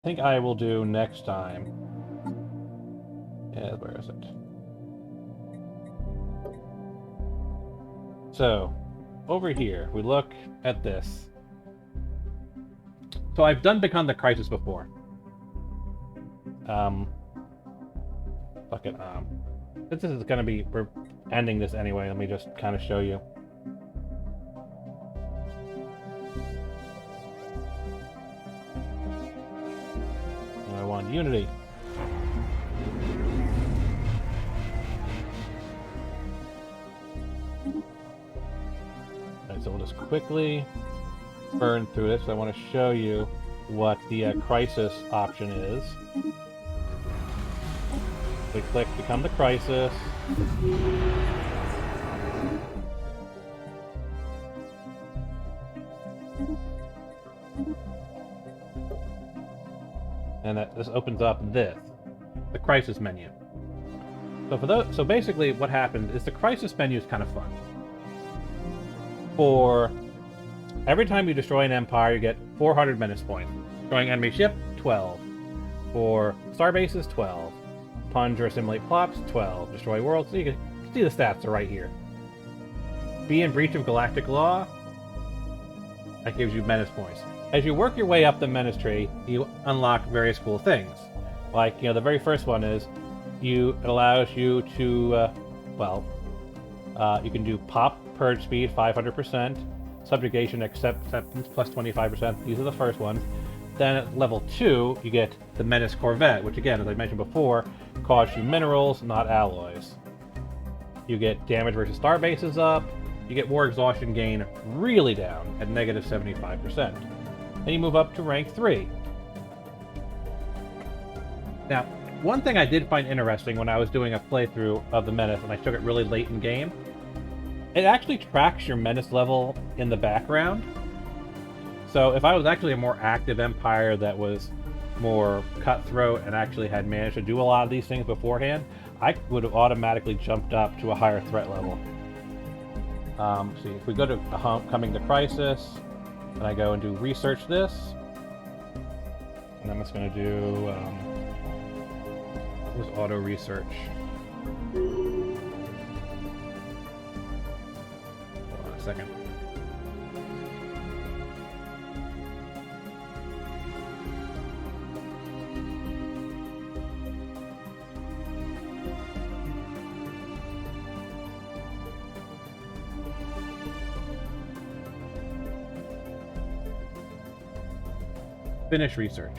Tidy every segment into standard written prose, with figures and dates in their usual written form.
think I will do next time. Yeah, where is it? So, over here, we look at this. So I've done Become the Crisis before. Fuck it. This is gonna be, we're ending this anyway. Let me just kind of show you. I want Unity. Alright, so we'll just quickly burn through this. I want to show you what the Crisis option is. We click Become the Crisis. And this opens up the Crisis menu. So basically what happens is the Crisis menu is kind of fun. For every time you destroy an empire, you get 400 menace points. Destroying enemy ship, 12. For star bases, 12. Punch or assimilate plops, 12. Destroy worlds, so you can see the stats are right here. Be in breach of galactic law, that gives you menace points. As you work your way up the menace tree, you unlock various cool things. Like, the very first one is, it allows you to, you can do pop, purge speed, 500%, subjugation, acceptance, plus 25%. These are the first ones. Then at level 2, you get the Menace Corvette, which again, as I mentioned before, costs you minerals, not alloys. You get damage versus star bases up. You get war exhaustion gain really down at negative 75%. Then you move up to rank 3. Now, one thing I did find interesting when I was doing a playthrough of the Menace, and I took it really late in game, it actually tracks your Menace level in the background. So if I was actually a more active Empire that was more cutthroat and actually had managed to do a lot of these things beforehand, I would have automatically jumped up to a higher threat level. See, if we go to Coming to Crisis, and I go and do research this, and I'm just going to do auto research. Hold on a second. Finish research.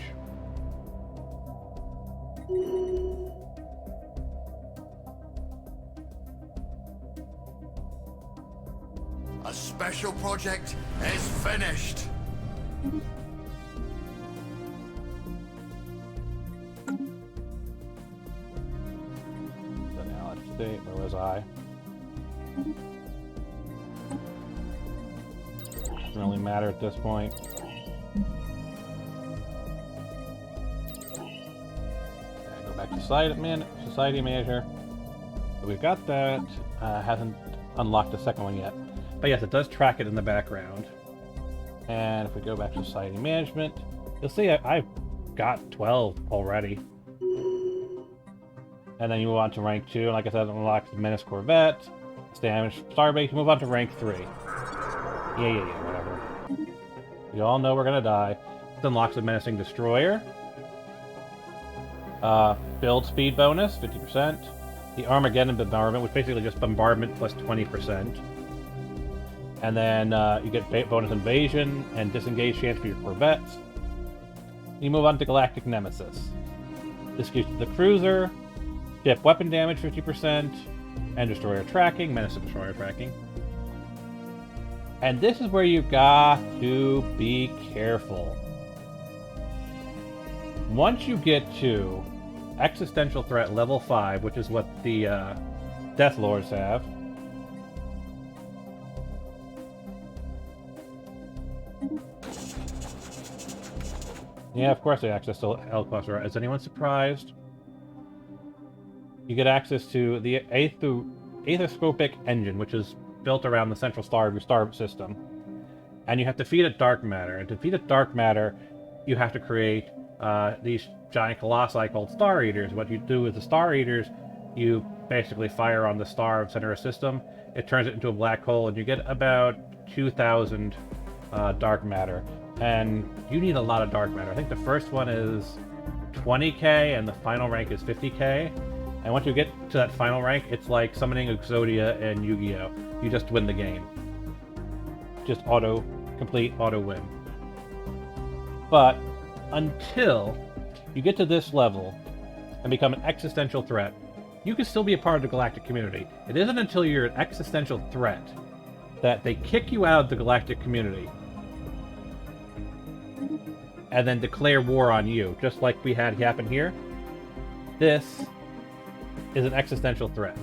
A special project is finished. So now let's see, where was I? Doesn't really matter at this point. Society manager. So we've got that. Hasn't unlocked the second one yet. But yes, it does track it in the background. And if we go back to society management, you'll see I've got 12 already. And then you move on to rank 2. And like I said, it unlocks the Menace Corvette, damage Starbase, you move on to rank 3. Yeah, whatever. We all know we're gonna die. This unlocks the Menacing Destroyer. Build speed bonus, 50%. The Armageddon bombardment, which basically just bombardment plus 20%. And then you get bonus invasion and disengage chance for your corvettes. You move on to Galactic Nemesis. This gives you the cruiser, ship weapon damage 50%, and destroyer tracking, menace of destroyer tracking. And this is where you got to be careful. Once you get to existential threat level 5, which is what the Death Lords have, yeah, of course they access to L cluster. Is anyone surprised? You get access to the aethoscopic engine, which is built around the central star of your star system. And you have to feed it dark matter. And to feed it dark matter, you have to create these giant colossi called Star Eaters. What you do with the Star Eaters, you basically fire on the star of center of system. It turns it into a black hole, and you get about 2,000 dark matter. And you need a lot of dark matter. I think the first one is 20k, and the final rank is 50k. And once you get to that final rank, it's like summoning Exodia and Yu-Gi-Oh! You just win the game. Just complete auto win. But until you get to this level and become an existential threat, you can still be a part of the galactic community. It isn't until you're an existential threat that they kick you out of the galactic community and then declare war on you, just like we had happen here. This is an existential threat.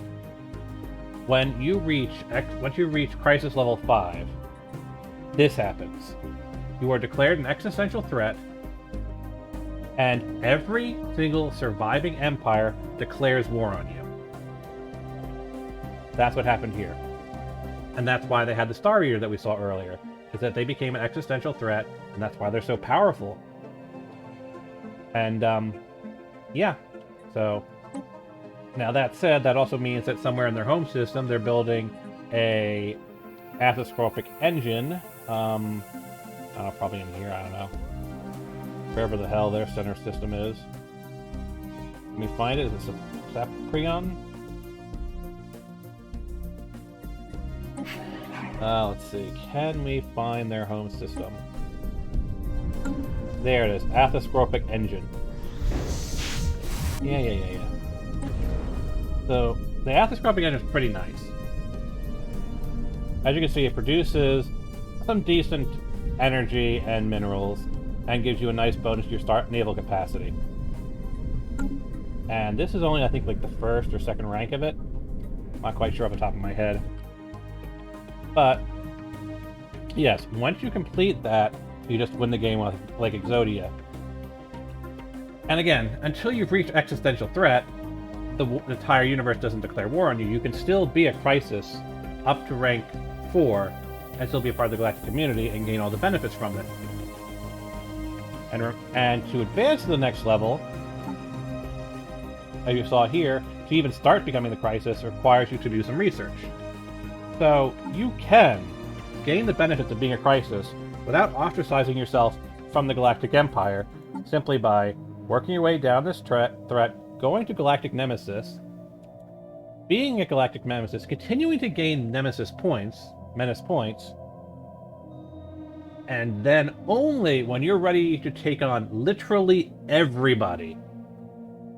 Once you reach crisis level 5, this happens. You are declared an existential threat, and every single surviving empire declares war on you. That's what happened here. And that's why they had the Star Eater that we saw earlier, is that they became an existential threat, and that's why they're so powerful. And, yeah. So, now that said, that also means that somewhere in their home system, they're building a athoscopic engine. Probably in here, I don't know. Wherever the hell their center system is. Let me find it. Is this a Saprion? Let's see. Can we find their home system? There it is. Athoscopic engine. Yeah. So, the athoscopic engine is pretty nice. As you can see, it produces some decent energy and minerals, and gives you a nice bonus to your start naval capacity. And this is only, I think, like the first or second rank of it. Not quite sure off the top of my head. But, yes, once you complete that, you just win the game with, like Exodia. And again, until you've reached existential threat, the entire universe doesn't declare war on you. You can still be a crisis up to rank 4 and still be a part of the galactic community and gain all the benefits from it. And to advance to the next level, as you saw here, to even start becoming the crisis requires you to do some research. So you can gain the benefits of being a crisis without ostracizing yourself from the Galactic Empire, simply by working your way down this threat, going to Galactic Nemesis, being a Galactic Nemesis, continuing to gain Menace points, and then only when you're ready to take on literally everybody,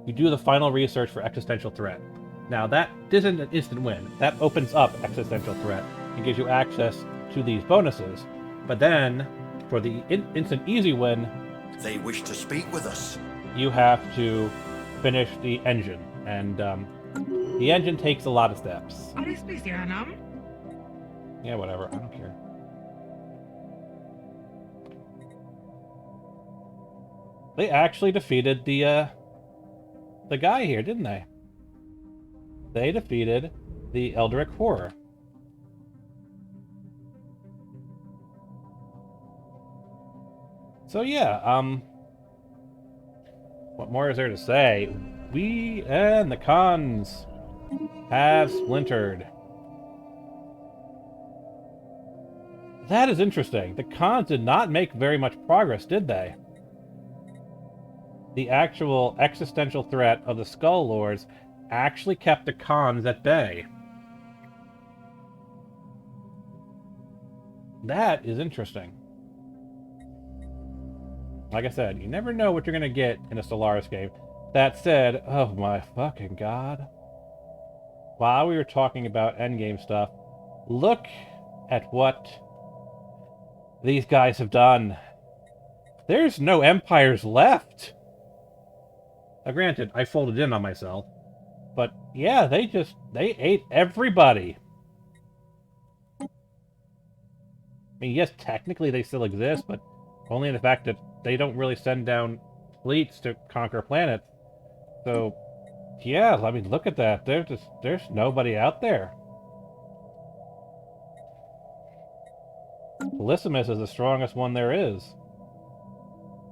you do the final research for existential threat. Now that isn't an instant win. That opens up existential threat and gives you access to these bonuses. But then, for the instant easy win, they wish to speak with us. You have to finish the engine, and the engine takes a lot of steps. Yeah, whatever. I don't care. They actually defeated the guy here, didn't they? They defeated the Eldritch Horror. So yeah, what more is there to say? We and the cons have splintered. That is interesting. The cons did not make very much progress, did they? The actual existential threat of the Skull Lords actually kept the cons at bay. That is interesting. Like I said, you never know what you're going to get in a Stellaris game. That said, oh my fucking god. While we were talking about endgame stuff, look at what these guys have done. There's no empires left. Now granted, I folded in on myself. But yeah, they ate everybody. I mean, yes, technically they still exist, but only in the fact that they don't really send down fleets to conquer planets. So, yeah, I mean, look at that. There's nobody out there. Polysimus is the strongest one there is.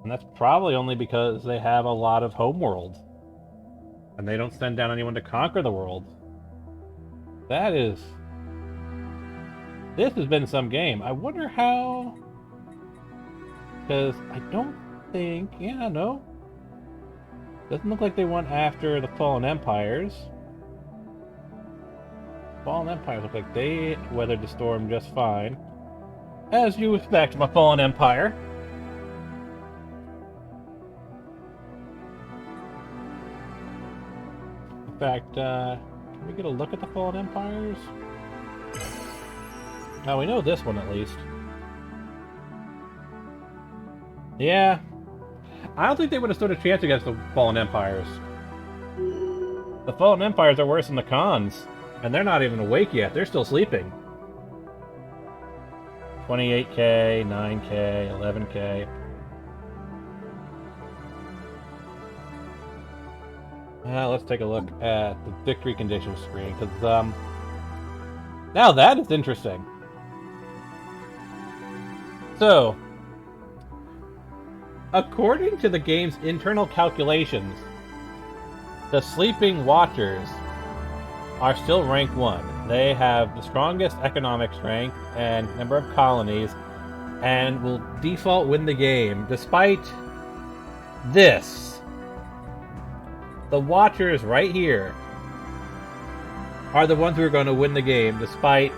And that's probably only because they have a lot of homeworld. And they don't send down anyone to conquer the world. That is... This has been some game. I wonder how... Because I don't think... Yeah, no. Doesn't look like they went after the Fallen Empires. Fallen Empires look like they weathered the storm just fine. As you expect from a Fallen Empire. In fact, can we get a look at the Fallen Empires? Now we know this one at least. Yeah. I don't think they would have stood a chance against the Fallen Empires. The Fallen Empires are worse than the Khans. And they're not even awake yet. They're still sleeping. 28k, 9k, 11k. Let's take a look at the victory conditions screen, because now that is interesting. So, according to the game's internal calculations, the Sleeping Watchers are still rank 1. They have the strongest economic strength and number of colonies, and will default win the game, despite this. The Watchers right here are the ones who are going to win the game, despite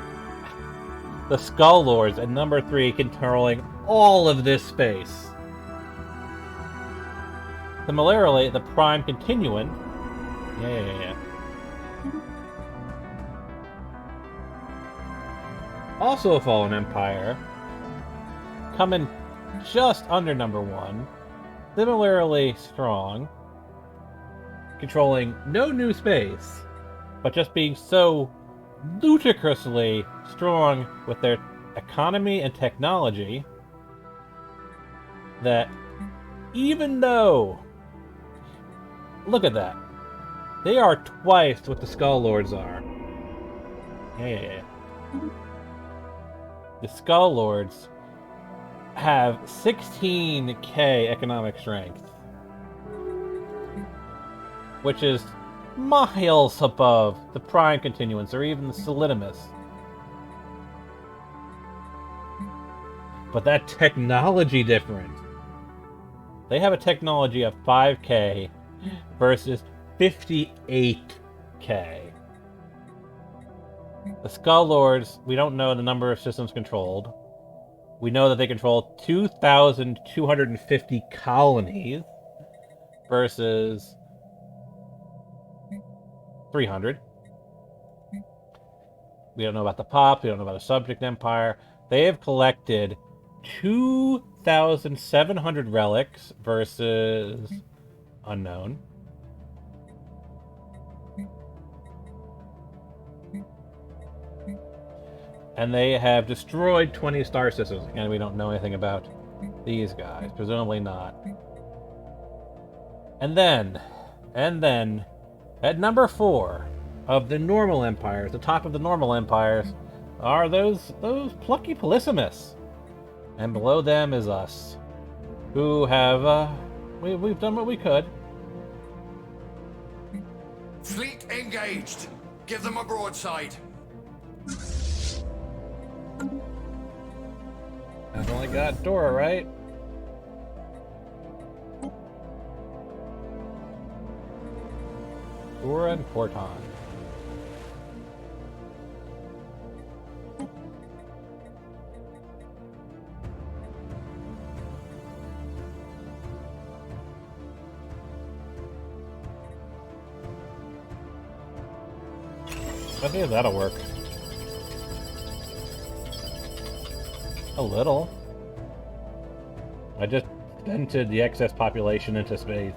the Skull Lords at number 3 controlling all of this space. Similarly, the Prime Continuant... Yeah. Also a Fallen Empire, coming just under number 1, similarly strong, controlling no new space, but just being so ludicrously strong with their economy and technology that even though, look at that, they are twice what the Skull Lords are. Yeah. The Skull Lords have 16k economic strength, which is miles above the Prime Continuance or even the Solidimus. But that technology difference. They have a technology of 5k versus 58k. The Skull Lords, we don't know the number of systems controlled. We know that they control 2,250 colonies versus 300. We don't know about the Pops, we don't know about the Subject Empire. They have collected 2,700 relics versus unknown. And they have destroyed 20 star systems. Again, we don't know anything about these guys. Presumably not. And then, at number 4 of the normal empires, the top of the normal empires, are those plucky Polysimus. And below them is us, who have, we've done what we could. Fleet engaged. Give them a broadside. I've only got Dora, right? Dora and Porton. I think that'll work. A little. I just vented the excess population into space.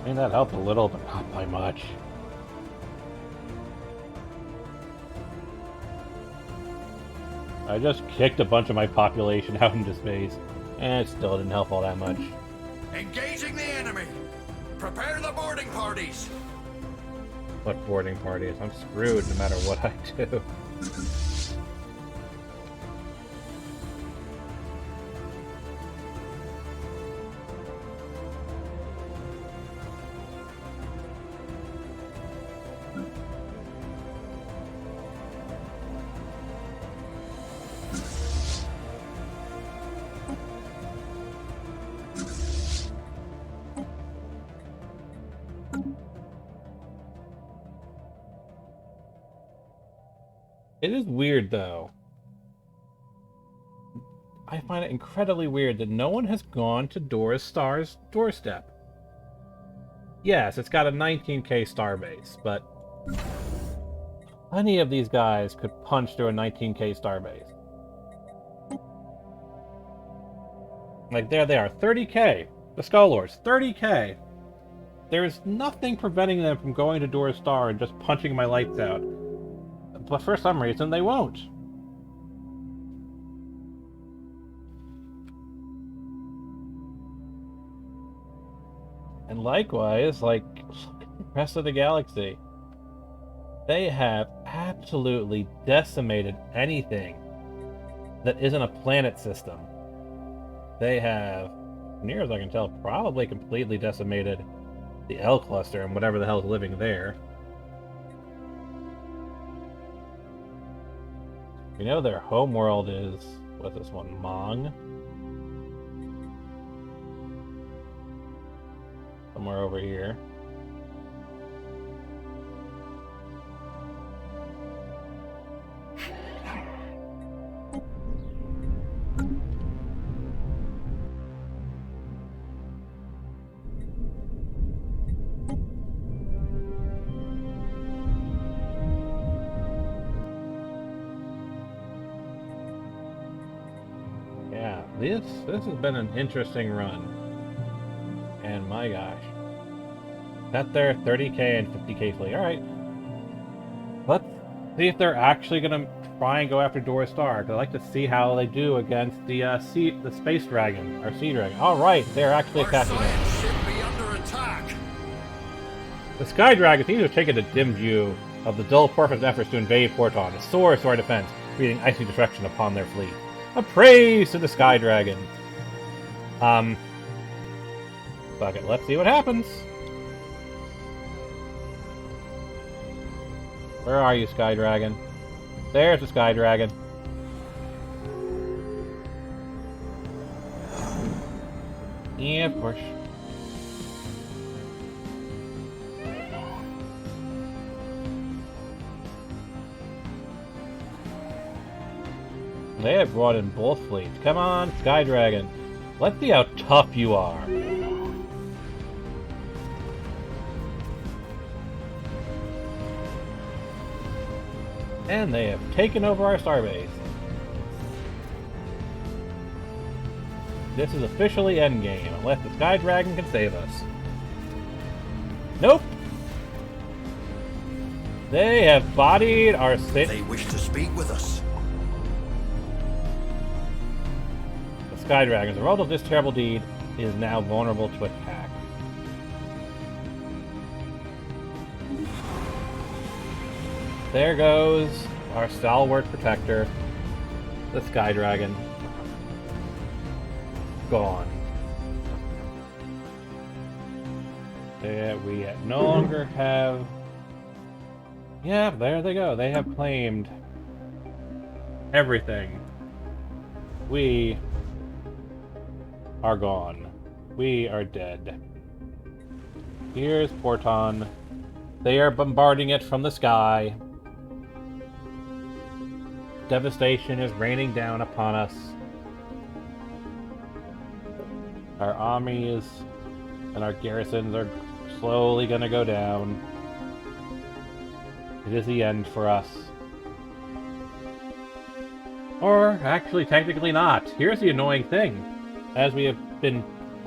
I mean, that helped a little, but not by much. I just kicked a bunch of my population out into space, and it still didn't help all that much. Engaging the enemy! Prepare the boarding parties! What boarding parties? I'm screwed no matter what I do. It is weird, though. I find it incredibly weird that no one has gone to Doris Star's doorstep. Yes, it's got a 19k star base, but any of these guys could punch through a 19k star base. Like, there they are, 30k. The Skullords, 30k. There's nothing preventing them from going to Doris Star and just punching my lights out. But for some reason, they won't. And likewise, like, look at the rest of the galaxy. They have absolutely decimated anything that isn't a planet system. They have, near as I can tell, probably completely decimated the L cluster and whatever the hell is living there. You know their homeworld is, what's this one, Mong? Somewhere over here. Yeah, this has been an interesting run. And my gosh. That there, 30k and 50k fleet. Alright. Let's see if they're actually going to try and go after Doris Star. I'd like to see how they do against the Space Dragon, or Sea Dragon. Alright, they're actually attacking it. Our ship be under attack! The Sky Dragon seems to have taken a dim view of the dull purpose efforts to invade Porton. It soars to our defense, breathing icy destruction upon their fleet. A praise to the Sky Dragon. Fuck it, let's see what happens. Where are you, Sky Dragon? There's the Sky Dragon. Yeah, of course. They have brought in both fleets. Come on, Sky Dragon. Let's see how tough you are. And they have taken over our starbase. This is officially endgame, unless the Sky Dragon can save us. Nope! They have bodied our city. They wish to speak with us. The Sky Dragon, as a result of this terrible deed, is now vulnerable to attack. There goes our stalwart protector, the Sky Dragon. Gone. We no longer have... Yeah, there they go. They have claimed everything. We are gone. We are dead. Here's Porton. They are bombarding it from the sky. Devastation is raining down upon us. Our armies and our garrisons are slowly gonna go down. It is the end for us. Or, actually, technically not. Here's the annoying thing. As we have been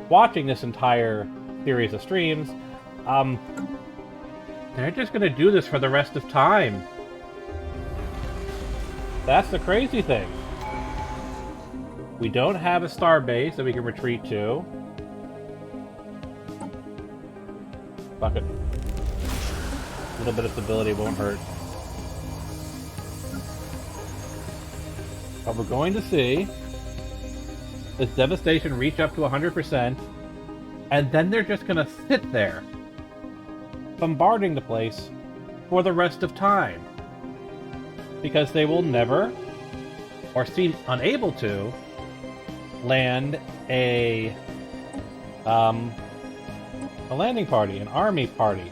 watching this entire series of streams, They're just gonna do this for the rest of time. That's the crazy thing. We don't have a star base that we can retreat to. Fuck it. A little bit of stability won't hurt. But we're going to see this devastation reach up to 100%, and then they're just gonna sit there, bombarding the place for the rest of time. Because they will never, or seem unable to, land a landing party, an army party,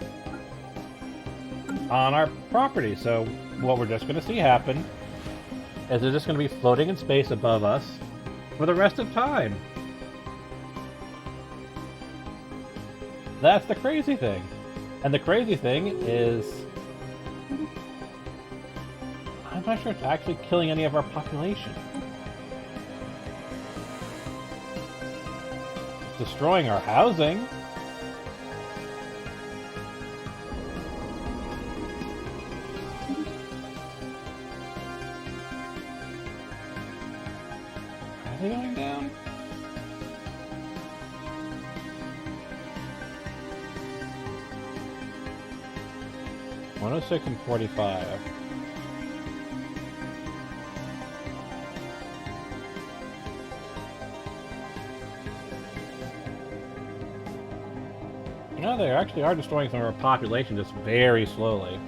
on our property. So what we're just going to see happen is they're just going to be floating in space above us for the rest of time. That's the crazy thing. And the crazy thing is, I'm not sure it's actually killing any of our population. It's destroying our housing. Are they going down? $106 and $45. No, they actually are destroying some of our population just very slowly.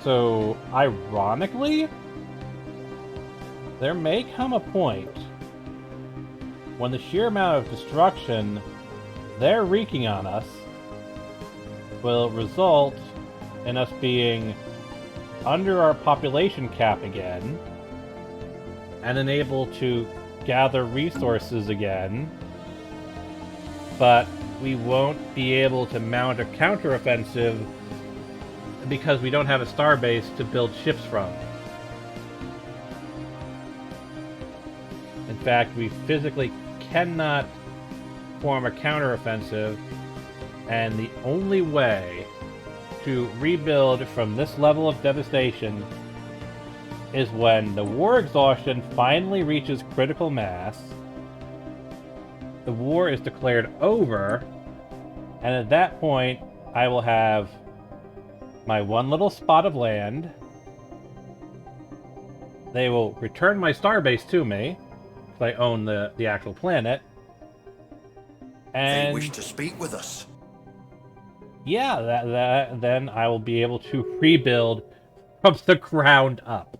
So, ironically, there may come a point when the sheer amount of destruction they're wreaking on us will result in us being under our population cap again and unable to gather resources again, but we won't be able to mount a counteroffensive because we don't have a starbase to build ships from. In fact, we physically cannot form a counteroffensive, and the only way to rebuild from this level of devastation is when the war exhaustion finally reaches critical mass, the war is declared over, and at that point, I will have my one little spot of land. They will return my starbase to me, because I own the actual planet. And they wish to speak with us. Yeah, then I will be able to rebuild from the ground up.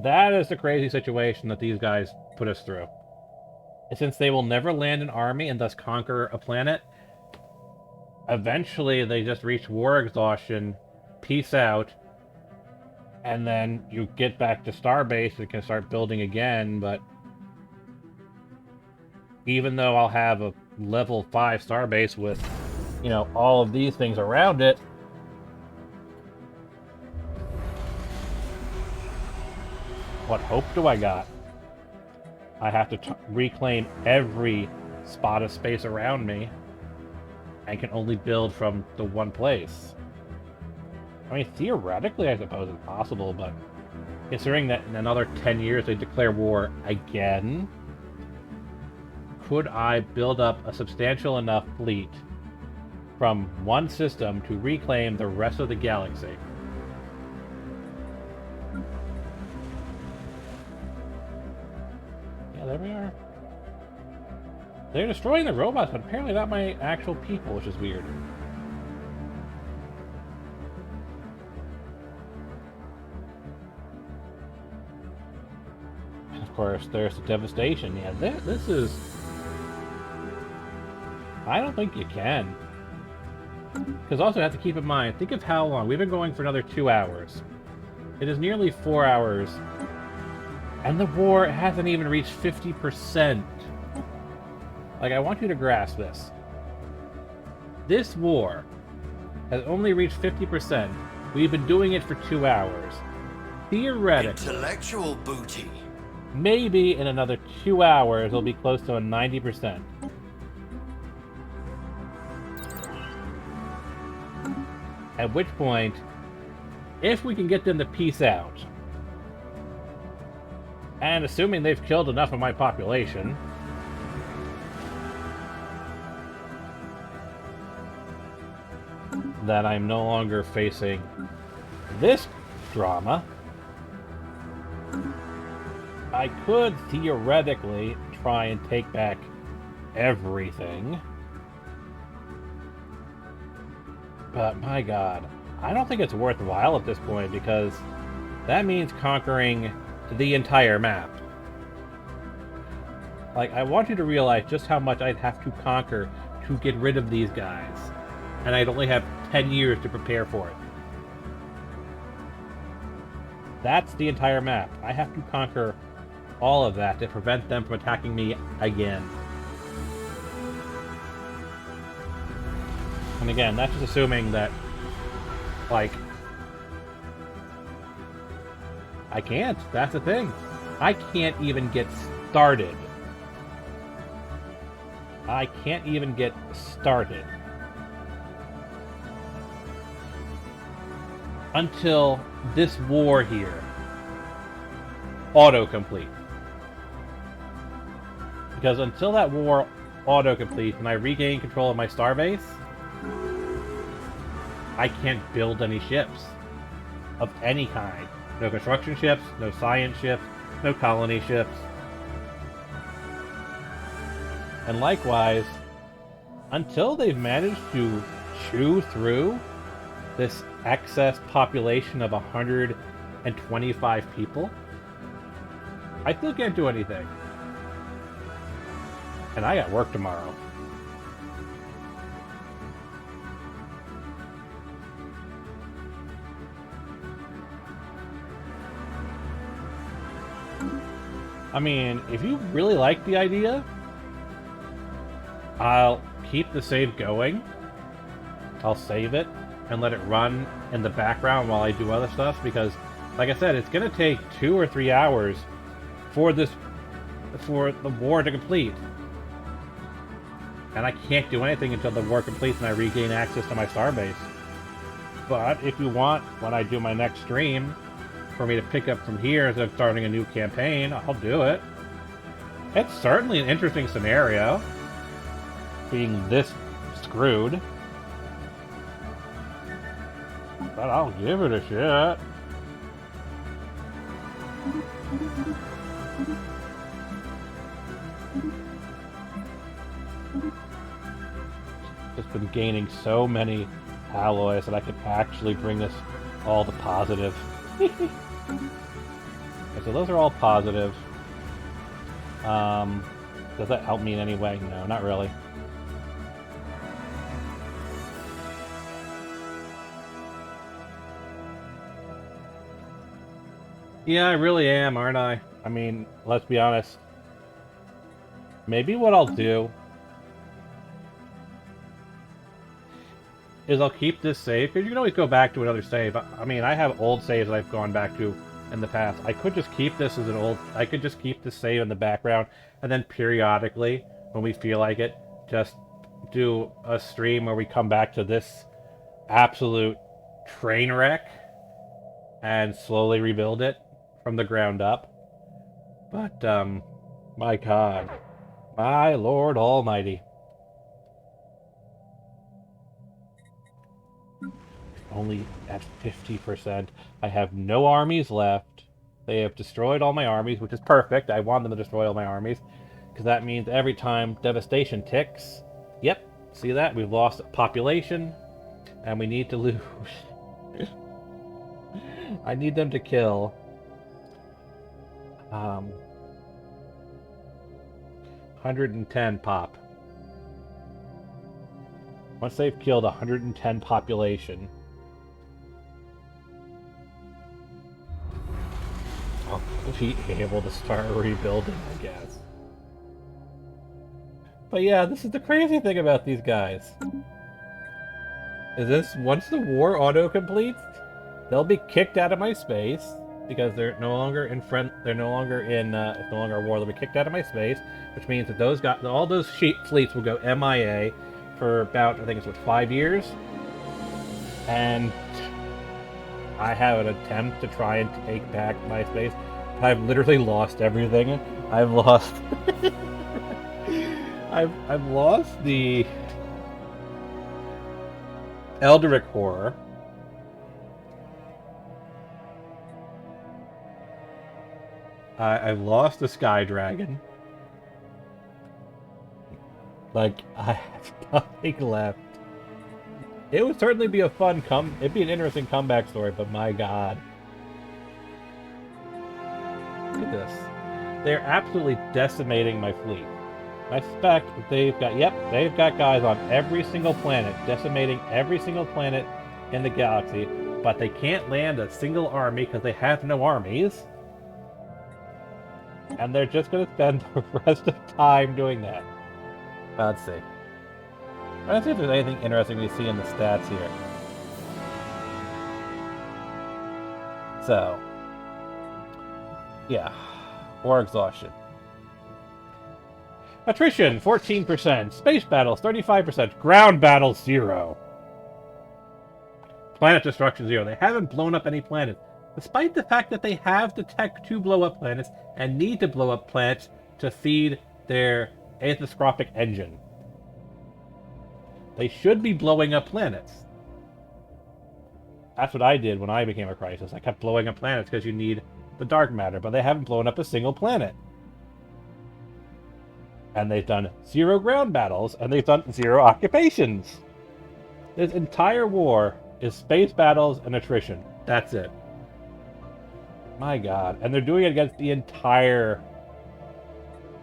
That is the crazy situation that these guys put us through. And since they will never land an army and thus conquer a planet, eventually they just reach war exhaustion, peace out, and then you get back to Starbase and can start building again, but even though I'll have a level 5 Starbase with, you know, all of these things around it, what hope do I got? I have to reclaim every spot of space around me and can only build from the one place. I mean, theoretically, I suppose it's possible, but considering that in another 10 years they declare war again, could I build up a substantial enough fleet from one system to reclaim the rest of the galaxy? Yeah, there we are. They're destroying the robots, but apparently not my actual people, which is weird. And of course, there's the devastation. Yeah, this is... I don't think you can. Because also you have to keep in mind, think of how long. We've been going for another 2 hours. It is nearly 4 hours. And the war hasn't even reached 50%. Like, I want you to grasp this. This war has only reached 50%. We've been doing it for 2 hours. Theoretically... Intellectual booty. maybe in another 2 hours, it'll be close to a 90%. At which point, if we can get them to peace out, and assuming they've killed enough of my population, that I'm no longer facing this drama, I could theoretically try and take back everything. But my god, I don't think it's worthwhile at this point, because that means conquering the entire map. Like, I want you to realize just how much I'd have to conquer to get rid of these guys. And I'd only have 10 years to prepare for it. That's the entire map. I have to conquer all of that to prevent them from attacking me again. And again, that's just assuming that, like, I can't. That's the thing. I can't even get started. I can't even get started until this war here autocomplete. Because until that war autocompletes and I regain control of my starbase, I can't build any ships of any kind. No construction ships, no science ships, no colony ships. And likewise, until they've managed to chew through this excess population of 125 people, I still can't do anything. And I got work tomorrow. I mean, if you really like the idea, I'll keep the save going. I'll save it and let it run in the background while I do other stuff, because, like I said, it's going to take 2 or 3 hours for the war to complete. And I can't do anything until the war completes and I regain access to my starbase. But if you want, when I do my next stream, for me to pick up from here instead of starting a new campaign, I'll do it. It's certainly an interesting scenario, being this screwed. But I'll give it a shot. Just been gaining so many alloys that I could actually bring this all to positive. Okay, so those are all positive. Does that help me in any way? No, not really. Yeah, I really am, aren't I? I mean, let's be honest. Maybe what I'll do is I'll keep this save, because you can always go back to another save. I mean, I have old saves that I've gone back to in the past. I could just keep this as an old... I could just keep this save in the background, and then periodically, when we feel like it, just do a stream where we come back to this absolute train wreck and slowly rebuild it from the ground up. But, my God. My Lord Almighty. Only at 50%. I have no armies left. They have destroyed all my armies, which is perfect. I want them to destroy all my armies, because that means every time devastation ticks... Yep, see that? We've lost population, and we need to lose. I need them to kill 110 pop. Once they've killed 110 population, I'll be able to start rebuilding, I guess. But yeah, this is the crazy thing about these guys. Is this, once the war auto-completes, they'll be kicked out of my space, because they're no longer in They're no longer in. It's no longer a war. They'll be kicked out of my space, which means that all those fleets will go MIA for about, I think it's 5 years, and I have an attempt to try and take back my space. I've literally lost everything. I've lost. I've lost the Eldritch Horror. I've lost the Sky Dragon. Like, I have nothing left. It would certainly be a fun it'd be an interesting comeback story, but my god. Look at this. They're absolutely decimating my fleet. I suspect that they've got guys on every single planet, decimating every single planet in the galaxy, but they can't land a single army because they have no armies. And they're just going to spend the rest of time doing that. Let's see. Let's see if there's anything interesting we see in the stats here. So, yeah. War exhaustion. Attrition, 14%. Space battles, 35%. Ground battles, 0. Planet destruction, 0. They haven't blown up any planets, despite the fact that they have the tech to blow up planets and need to blow up planets to feed their aethoscopic engine. They should be blowing up planets. That's what I did when I became a crisis. I kept blowing up planets because you need the dark matter, but they haven't blown up a single planet. And they've done 0 ground battles, and they've done 0 occupations. This entire war is space battles and attrition. That's it. My god. And they're doing it against the entire...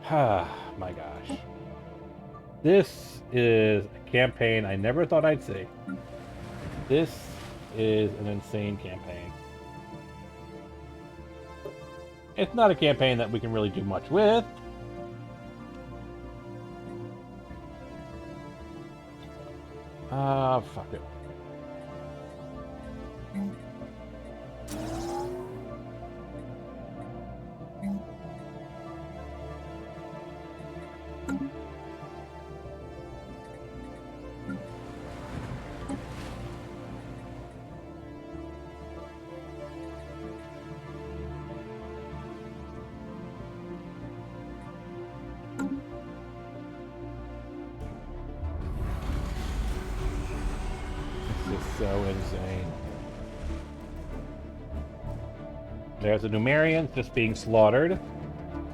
my gosh. This is a campaign I never thought I'd see. This is an insane campaign. It's not a campaign that we can really do much with. Fuck it. So insane. There's the Numerians just being slaughtered.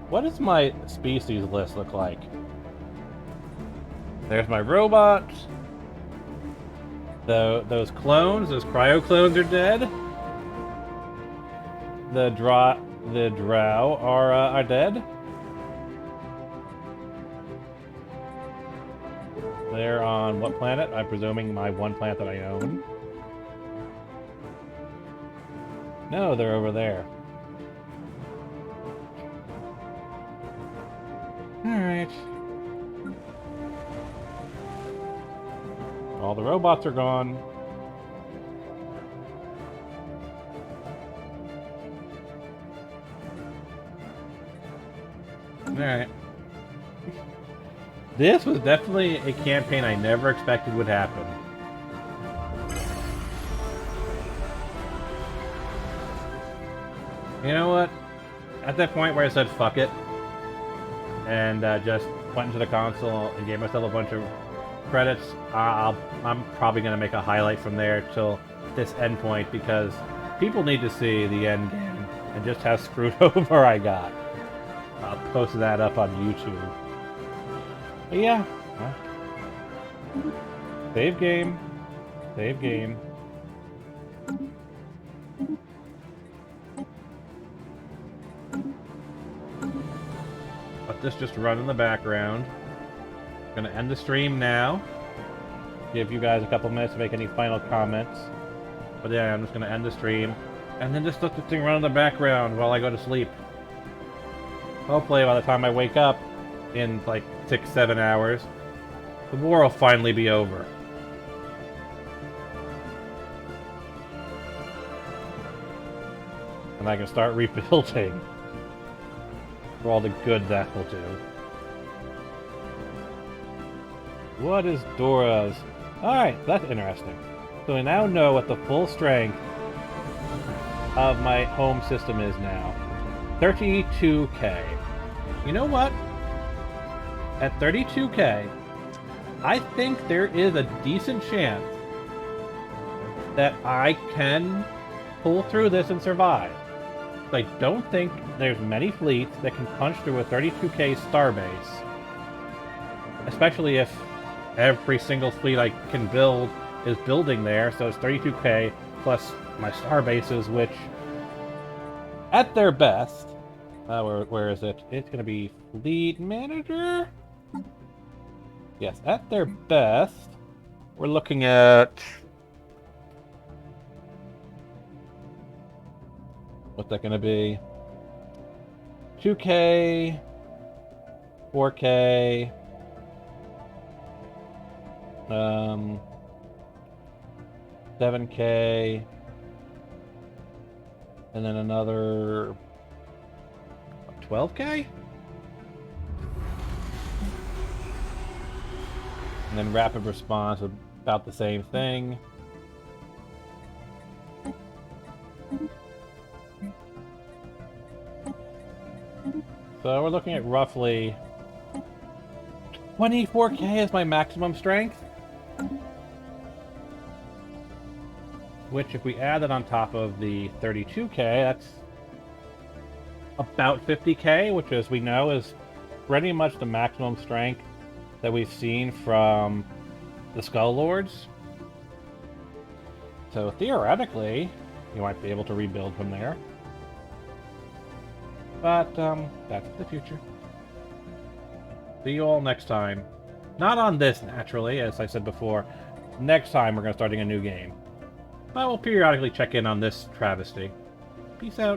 What does my species list look like? There's my robots. Those clones, those cryo clones are dead. The drow are dead. They're on what planet? I'm presuming my one planet that I own. No, they're over there. Alright. All the robots are gone. Alright. This was definitely a campaign I never expected would happen. You know what? At that point where I said fuck it, and just went into the console and gave myself a bunch of credits, I'm probably going to make a highlight from there till this end point, because people need to see the end game and just how screwed over I got. I'll post that up on YouTube. But yeah. Save game. Save game. Let this just run in the background. Gonna end the stream now. Give you guys a couple minutes to make any final comments. But yeah, I'm just gonna end the stream. And then just let this thing run in the background while I go to sleep. Hopefully by the time I wake up, in like 6-7 hours, the war will finally be over. And I can start rebuilding. For all the good that will do. What is Dora's? Alright, that's interesting. So we now know what the full strength of my home system is now. 32k. You know what? At 32k, I think there is a decent chance that I can pull through this and survive. I don't think there's many fleets that can punch through a 32k starbase. Especially if every single fleet I can build is building there, so it's 32k plus my starbases, which, at their best... where is it? It's going to be Fleet Manager? Yes, at their best, we're looking at... What's that going to be? 2k, 4k, 7k, and then another 12k? And then rapid response, about the same thing. So we're looking at roughly 24k as my maximum strength. Which, if we add it on top of the 32k, that's about 50k, which, as we know, is pretty much the maximum strength that we've seen from the Skull Lords. So theoretically, you might be able to rebuild from there. But, that's the future. See you all next time. Not on this, naturally, as I said before. Next time we're going to be starting a new game. But we'll periodically check in on this travesty. Peace out.